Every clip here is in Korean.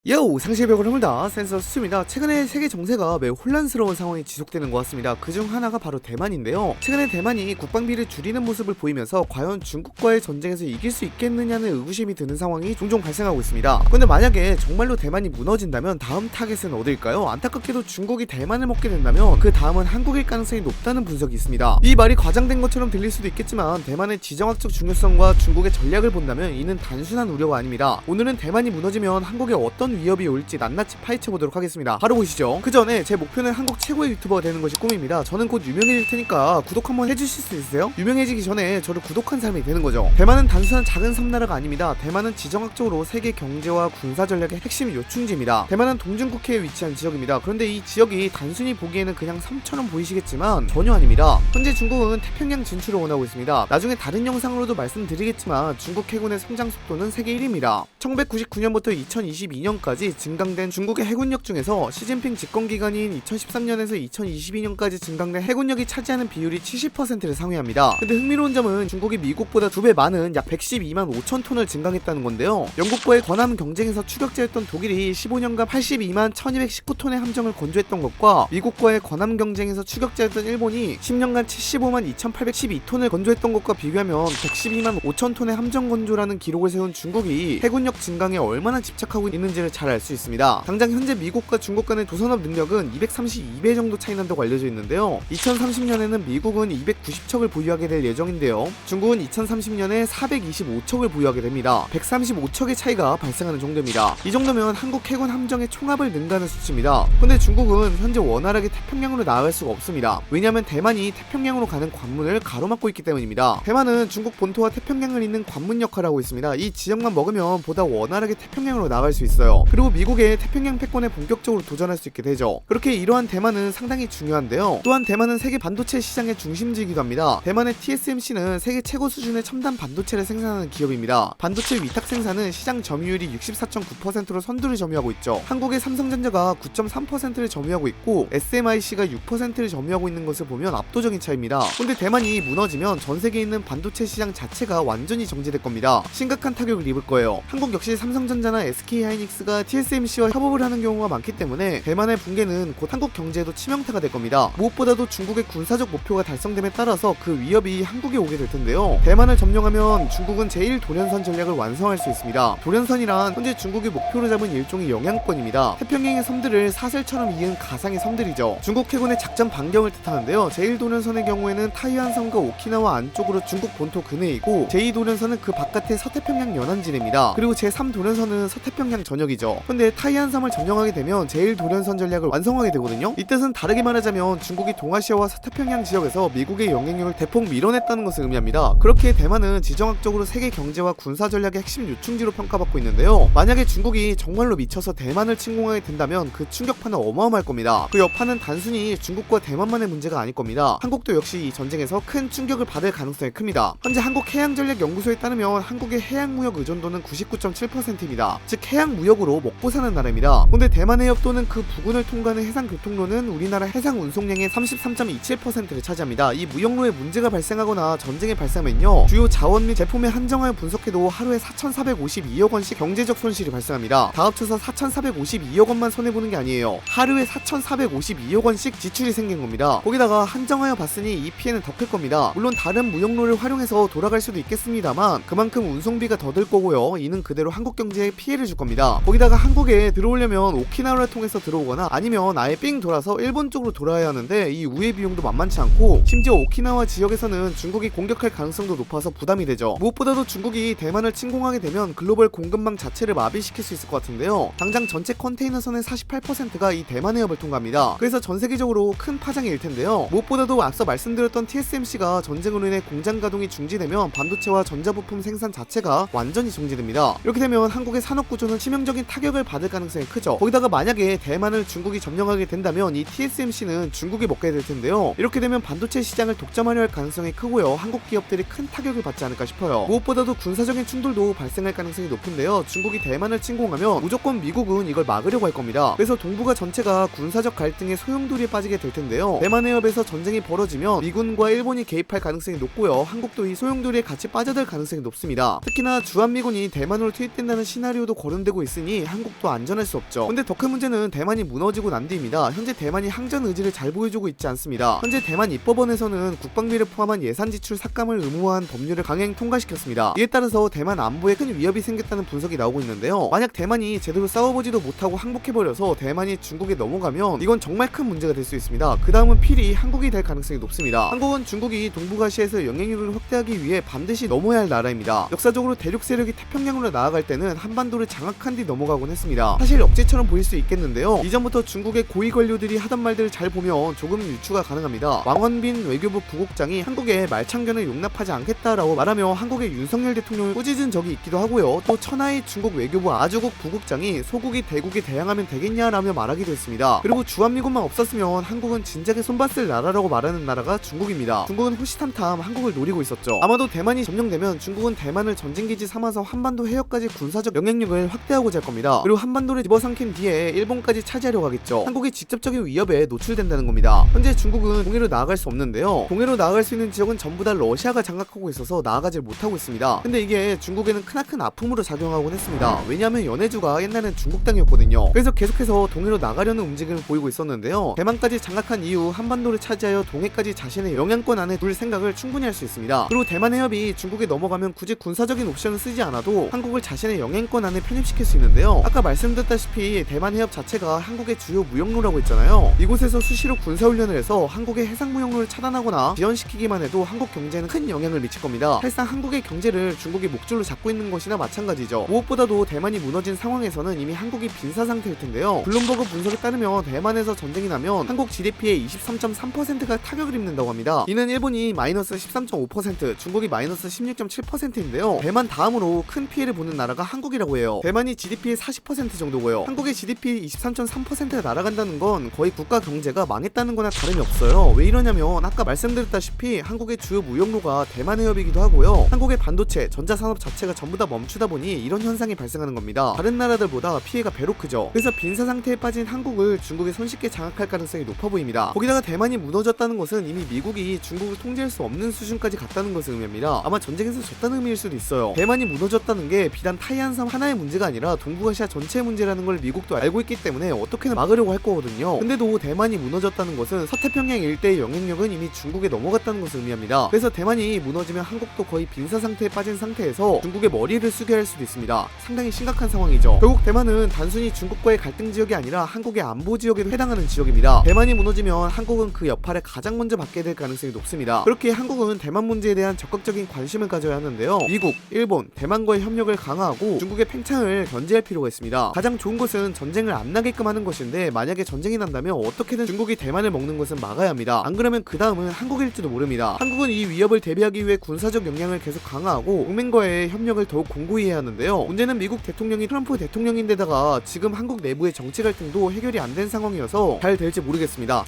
요! 상실벽을 허물다 센서 수입니다. 최근에 세계 정세가 매우 혼란스러운 상황이 지속되는 것 같습니다. 그중 하나가 바로 대만인데요. 최근에 대만이 국방비를 줄이는 모습을 보이면서 과연 중국과의 전쟁에서 이길 수 있겠느냐는 의구심이 드는 상황이 종종 발생하고 있습니다. 근데 만약에 정말로 대만이 무너진다면 다음 타겟은 어딜까요? 안타깝게도 중국이 대만을 먹게 된다면 그 다음은 한국일 가능성이 높다는 분석이 있습니다. 이 말이 과장된 것처럼 들릴 수도 있겠지만 대만의 지정학적 중요성과 중국의 전략을 본다면 이는 단순한 우려가 아닙니다. 오늘은 대만이 무너지면 한국에 어떤 위협이 올지 낱낱이 파헤쳐보도록 하겠습니다. 바로 보시죠. 그 전에 제 목표는 한국 최고의 유튜버가 되는 것이 꿈입니다. 저는 곧 유명해질 테니까 구독 한번 해주실 수 있으세요? 유명해지기 전에 저를 구독한 사람이 되는 거죠. 대만은 단순한 작은 섬나라가 아닙니다. 대만은 지정학적으로 세계 경제와 군사 전략의 핵심 요충지입니다. 대만은 동중국해에 위치한 지역입니다. 그런데 이 지역이 단순히 보기에는 그냥 섬처럼 보이시겠지만 전혀 아닙니다. 현재 중국은 태평양 진출을 원하고 있습니다. 나중에 다른 영상으로도 말씀드리겠지만 중국 해군의 성장 속도는 세계 1위입니다. 1999년부터 2022년까지 증강된 중국의 해군력 중에서 시진핑 집권기간인 2013년에서 2022년까지 증강된 해군력이 차지하는 비율이 70%를 상회합니다. 근데 흥미로운 점은 중국이 미국보다 2배 많은 약 112만 5천 톤을 증강했다는 건데요. 영국과의 관함 경쟁에서 추격자였던 독일이 15년간 82만 1219톤의 함정을 건조했던 것과 미국과의 관함 경쟁에서 추격자였던 일본이 10년간 75만 2812톤을 건조했던 것과 비교하면 112만 5천 톤의 함정 건조라는 기록을 세운 중국이 해군력 증강에 얼마나 집착하고 있는지를 잘 알 수 있습니다. 당장 현재 미국과 중국 간의 도선업 능력은 232배 정도 차이 난다고 알려져 있는데요. 2030년에는 미국은 290척을 보유하게 될 예정인데요. 중국은 2030년에 425척을 보유하게 됩니다. 135척의 차이가 발생하는 정도입니다. 이 정도면 한국 해군 함정의 총합을 능가하는 수치입니다. 근데 중국은 현재 원활하게 태평양으로 나아갈 수가 없습니다. 왜냐하면 대만이 태평양으로 가는 관문을 가로막고 있기 때문입니다. 대만은 중국 본토와 태평양을 잇는 관문 역할을 하고 있습니다. 이 지역만 먹으면 보다 원활하게 태평양으로 나아갈 수 있어요. 그리고 미국의 태평양 패권에 본격적으로 도전할 수 있게 되죠. 그렇게 이러한 대만은 상당히 중요한데요. 또한 대만은 세계 반도체 시장의 중심지이기도 합니다. 대만의 TSMC는 세계 최고 수준의 첨단 반도체를 생산하는 기업입니다. 반도체 위탁 생산은 시장 점유율이 64.9%로 선두를 점유하고 있죠. 한국의 삼성전자가 9.3%를 점유하고 있고 SMIC가 6%를 점유하고 있는 것을 보면 압도적인 차이입니다. 근데 대만이 무너지면 전 세계에 있는 반도체 시장 자체가 완전히 정지될 겁니다. 심각한 타격을 입을 거예요. 한국 역시 삼성전자나 SK하이닉스가 TSMC와 협업을 하는 경우가 많기 때문에 대만의 붕괴는 곧 한국 경제에도 치명타가 될 겁니다. 무엇보다도 중국의 군사적 목표가 달성됨에 따라서 그 위협이 한국에 오게 될 텐데요. 대만을 점령하면 중국은 제1도련선 전략을 완성할 수 있습니다. 도련선이란 현재 중국이 목표로 잡은 일종의 영향권입니다. 태평양의 섬들을 사슬처럼 이은 가상의 섬들이죠. 중국 해군의 작전 반경을 뜻하는데요. 제1도련선의 경우에는 타이완섬과 오키나와 안쪽으로 중국 본토 근해이고 제2도련선은 그 바깥의 서태평양 연안지대입니다. 그리고 제3도련선은 서태평양 전역이죠. 근데 타이완섬을 점령하게 되면 제1도련선 전략을 완성하게 되거든요. 이 뜻은 다르게 말하자면 중국이 동아시아와 서태평양 지역에서 미국의 영향력을 대폭 밀어냈다는 것을 의미합니다. 그렇게 대만은 지정학적으로 세계 경제와 군사 전략의 핵심 요충지로 평가받고 있는데요. 만약에 중국이 정말로 미쳐서 대만을 침공하게 된다면 그 충격파는 어마어마할 겁니다. 그 여파는 단순히 중국과 대만만의 문제가 아닐 겁니다. 한국도 역시 이 전쟁에서 큰 충격을 받을 가능성이 큽니다. 현재 한국해양전략연구소에 따르면 한국의 해양무역 의존도는 99.7%입니다. 즉 해양무역으로 먹고 사는 나라입니다. 근데 대만 해협 또는 그 부근을 통과하는 해상교통로는 우리나라 해상 운송량의 33.27%를 차지합니다. 이 무역로에 문제가 발생하거나 전쟁이 발생하면요, 주요 자원 및 제품의 한정을 분석해도 하루에 4,452억 원씩 경제적 손실이 발생합니다. 다 합쳐서 4,452억 원만 손해보는 게 아니에요. 하루에 4,452억 원씩 지출이 생긴 겁니다. 거기다가 한정하여 봤으니 이 피해는 더 클 겁니다. 물론 다른 무역로를 활용해서 돌아갈 수도 있겠습니다만 그만큼 운송비가 더 들 거고요. 이는 그대로 한국 경제에 피해를 줄 겁니다. 거기다가 한국에 들어오려면 오키나와를 통해서 들어오거나 아니면 아예 삥 돌아서 일본 쪽으로 돌아야 하는데 이 우회 비용도 만만치 않고 심지어 오키나와 지역에서는 중국이 공격할 가능성도 높아서 부담이 되죠. 무엇보다도 중국이 대만을 침공하게 되면 글로벌 공급망 자체를 마비시킬 수 있을 것 같은데요. 당장 전체 컨테이너선의 48%가 이 대만 해협을 통과합니다. 그래서 전 세계적으로 큰 파장이 일 텐데요. 무엇보다도 앞서 말씀드렸던 TSMC가 전쟁으로 인해 공장 가동이 중지되면 반도체와 전자부품 생산 자체가 완전히 정지됩니다. 이렇게 되면 한국의 산업 구조는 치명적인 타격을 받을 가능성이 크죠. 거기다가 만약에 대만을 중국이 점령하게 된다면 이 TSMC는 중국이 먹게 될 텐데요. 이렇게 되면 반도체 시장을 독점하려 할 가능성이 크고요. 한국 기업들이 큰 타격을 받지 않을까 싶어요. 무엇보다도 군사적인 충돌도 발생할 가능성이 높은데요. 중국이 대만을 침공하면 무조건 미국은 이걸 막으려고 할 겁니다. 그래서 동북아 전체가 군사적 갈등의 소용돌이에 빠지게 될 텐데요. 대만 해협에서 전쟁이 벌어지면 미군과 일본이 개입할 가능성이 높고요. 한국도 이 소용돌이에 같이 빠져들 가능성이 높습니다. 특히나 주한미군이 대만으로 투입된다는 시나리오도 거론되고 있으니 무너지니 한국도 안전할 수 없죠. 근데 더 큰 문제는 대만이 무너지고 난 뒤입니다. 현재 대만이 항전 의지를 잘 보여주고 있지 않습니다. 현재 대만 입법원에서는 국방비를 포함한 예산 지출 삭감을 의무화한 법률을 강행 통과시켰습니다. 이에 따라서 대만 안보에 큰 위협이 생겼다는 분석이 나오고 있는데요. 만약 대만이 제대로 싸워보지도 못하고 항복해버려서 대만이 중국에 넘어가면 이건 정말 큰 문제가 될 수 있습니다. 그 다음은 필히 한국이 될 가능성이 높습니다. 한국은 중국이 동북아시아에서 영향력을 확대하기 위해 반드시 넘어야 할 나라입니다. 역사적으로 대륙 세력이 태평양으로 나아갈 때는 한반도를 장악한 뒤 넘어가곤 했습니다. 사실 억지처럼 보일 수 있겠는데요. 이전부터 중국의 고위 관료들이 하던 말들을 잘 보면 조금 유추가 가능합니다. 왕원빈 외교부 부국장이 한국의 말창견을 용납하지 않겠다라고 말하며 한국의 윤석열 대통령을 꾸짖은 적이 있기도 하고요. 또 천하의 중국 외교부 아주국 부국장이 소국이 대국에 대항하면 되겠냐라며 말하기도 했습니다. 그리고 주한미군만 없었으면 한국은 진작에 손봤을 나라라고 말하는 나라가 중국입니다. 중국은 호시탐탐 한국을 노리고 있었죠. 아마도 대만이 점령되면 중국은 대만을 전쟁기지 삼아서 한반도 해역까지 군사적 영향력을 확대하고자 할 겁니다. 그리고 한반도를 집어삼킨 뒤에 일본까지 차지하려고 하겠죠. 한국이 직접적인 위협에 노출된다는 겁니다. 현재 중국은 동해로 나아갈 수 없는데요. 동해로 나아갈 수 있는 지역은 전부 다 러시아가 장악하고 있어서 나아가질 못하고 있습니다. 근데 이게 중국에는 크나큰 아픔으로 작용하곤 했습니다. 왜냐하면 연해주가 옛날엔 중국 땅이었거든요. 그래서 계속해서 동해로 나가려는 움직임을 보이고 있었는데요. 대만까지 장악한 이후 한반도를 차지하여 동해까지 자신의 영향권 안에 둘 생각을 충분히 할 수 있습니다. 그리고 대만 해협이 중국에 넘어가면 굳이 군사적인 옵션을 쓰지 않아도 한국을 자신의 영향권 안에 편입시킬 수 있는데요. 아까 말씀드렸다시피 대만 해협 자체가 한국의 주요 무역로라고 했잖아요. 이곳에서 수시로 군사훈련을 해서 한국의 해상 무역로를 차단하거나 지연시키기만 해도 한국 경제에는 큰 영향을 미칠 겁니다. 사실상 한국의 경제를 중국이 목줄로 잡고 있는 것이나 마찬가지죠. 무엇보다도 대만이 무너진 상황에서는 이미 한국이 빈사 상태일 텐데요. 블룸버그 분석에 따르면 대만에서 전쟁이 나면 한국 GDP의 23.3%가 타격을 입는다고 합니다. 이는 일본이 마이너스 13.5%, 중국이 마이너스 16.7%인데요. 대만 다음으로 큰 피해를 보는 나라가 한국이라고 해요. 대만이 GDP의 40% 정도고요. 한국의 GDP 23.3%가 날아간다는 건 거의 국가 경제가 망했다는 거나 다름이 없어요. 왜 이러냐면 아까 말씀드렸다시피 한국의 주요 무역로가 대만 해협이기도 하고요. 한국의 반도체, 전자산업 자체가 전부 다 멈추다 보니 이런 현상이 발생하는 겁니다. 다른 나라들보다 피해가 배로 크죠. 그래서 빈사 상태에 빠진 한국을 중국이 손쉽게 장악할 가능성이 높아 보입니다. 거기다가 대만이 무너졌다는 것은 이미 미국이 중국을 통제할 수 없는 수준까지 갔다는 것을 의미합니다. 아마 전쟁에서 졌다는 의미일 수도 있어요. 대만이 무너졌다는 게 비단 타이안 섬 하나의 문제가 아니라 동북아시아 전체의 문제라는 걸 미국도 알고 있기 때문에 어떻게든 막으려고 할 거거든요. 근데도 대만이 무너졌다는 것은 서태평양 일대의 영향력은 이미 중국에 넘어갔다는 것을 의미합니다. 그래서 대만이 무너지면 한국도 거의 빈사 상태에 빠진 상태에서 중국의 머리를 숙여야 할 수도 있습니다. 상당히 심각한 상황이죠. 결국 대만은 단순히 중국과의 갈등 지역이 아니라 한국의 안보 지역에도 해당하는 지역입니다. 대만이 무너지면 한국은 그 여파를 가장 먼저 받게 될 가능성이 높습니다. 그렇게 한국은 대만 문제에 대한 적극적인 관심을 가져야 하는데요. 미국, 일본, 대만과의 협력을 강화하고 중국의 팽창을 견제할 필요가 있습니다. 가장 좋은 것은 전쟁을 안 나게끔 하는 것인데 만약에 전쟁이 난다면 어떻게든 중국이 대만을 먹는 것은 막아야 합니다. 안 그러면 그 다음은 한국일지도 모릅니다. 한국은 이 위협을 대비하기 위해 군사적 역량을 계속 강화하고 동맹과의 협력을 더욱 공고히 해야 하는데요. 문제는 미국 대통령이 트럼프 대통령인데다가 지금 한국 내부의 정치 갈등도 해결이 안 된 상황이어서 잘 될지 모르겠습니다.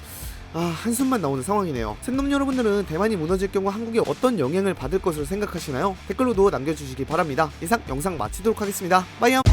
한숨만 나오는 상황이네요. 샌놈 여러분들은 대만이 무너질 경우 한국이 어떤 영향을 받을 것으로 생각하시나요? 댓글로도 남겨주시기 바랍니다. 이상 영상 마치도록 하겠습니다. 빠이염.